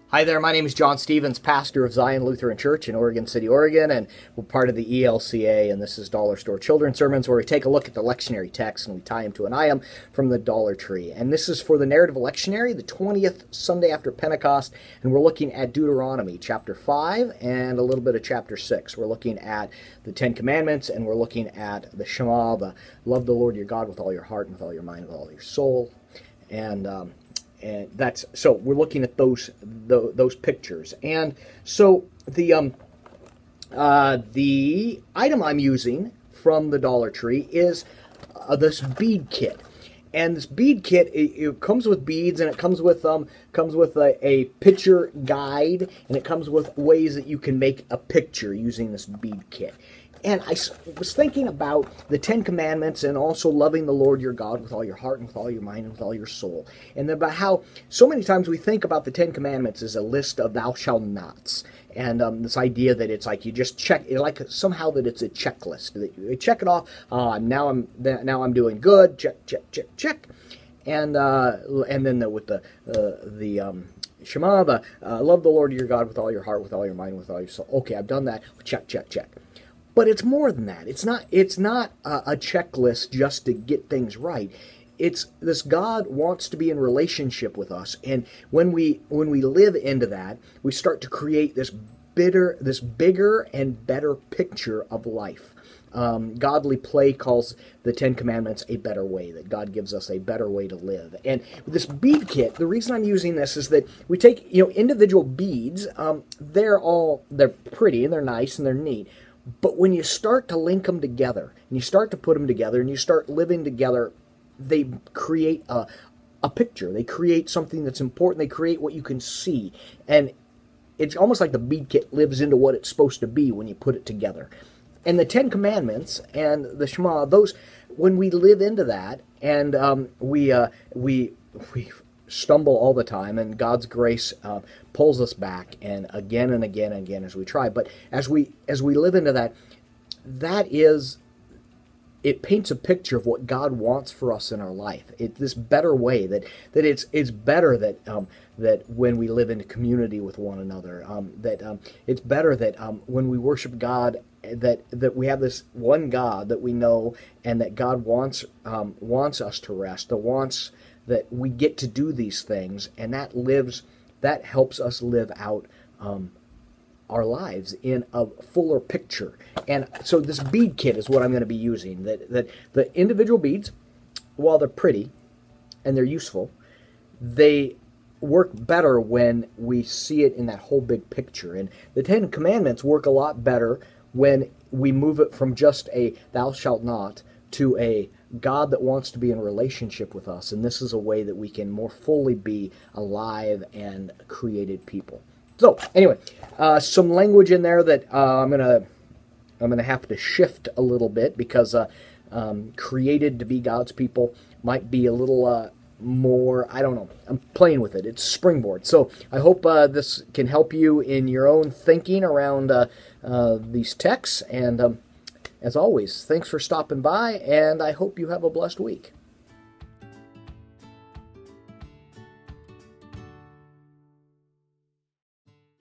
Hi there, my name is John Stevens, pastor of Zion Lutheran Church in Oregon City, Oregon, and we're part of the ELCA, and this is Dollar Store Children's Sermons, where we take a look at the lectionary text and we tie them to an item from the Dollar Tree. And this is for the narrative lectionary, the 20th Sunday after Pentecost, and we're looking at Deuteronomy chapter 5 and a little bit of chapter 6. We're looking at the Ten Commandments, and we're looking at the Shema, the love the Lord your God with all your heart and with all your mind and with all your soul. And that's so we're looking at those pictures, and so the item I'm using from the Dollar Tree is this bead kit, and this bead kit it comes with beads, and it comes with a picture guide, and it comes with ways that you can make a picture using this bead kit. And I was thinking about the Ten Commandments and also loving the Lord your God with all your heart and with all your mind and with all your soul. And about how so many times we think about the Ten Commandments as a list of thou shalt nots. And this idea that it's like you just check, like somehow that it's a checklist. That you check it off, now I'm doing good, check, check, check, check. And then with the Shema, love the Lord your God with all your heart, with all your mind, with all your soul. Okay, I've done that, check, check, check. But it's more than that. It's not a checklist just to get things right. It's this God wants to be in relationship with us, and when we live into that, we start to create this bigger and better picture of life. Godly Play calls the Ten Commandments a better way, that God gives us a better way to live. And this bead kit, the reason I'm using this is that we take individual beads. They're pretty and they're nice and they're neat. But when you start to link them together, and you start to put them together, and you start living together, they create a picture. They create something that's important. They create what you can see. And it's almost like the bead kit lives into what it's supposed to be when you put it together. And the Ten Commandments and the Shema, those, when we live into that, and we stumble all the time, and God's grace pulls us back, and again and again and again as we try. But as we live into that, it paints a picture of what God wants for us in our life. It's this better way that it's better that when we live in community with one another, it's better that when we worship God, that we have this one God that we know, and that God wants us to rest, that we get to do these things, and that helps us live out our lives in a fuller picture. And so this bead kit is what I'm going to be using. That the individual beads, while they're pretty and they're useful, they work better when we see it in that whole big picture. And the Ten Commandments work a lot better when we move it from just a thou shalt not to a God that wants to be in relationship with us, and this is a way that we can more fully be alive and created people. So anyway, some language in there that I'm gonna have to shift a little bit, because created to be God's people might be a little more, I don't know. I'm playing with it. It's springboard. So I hope this can help you in your own thinking around these texts. And as always, thanks for stopping by, and I hope you have a blessed week.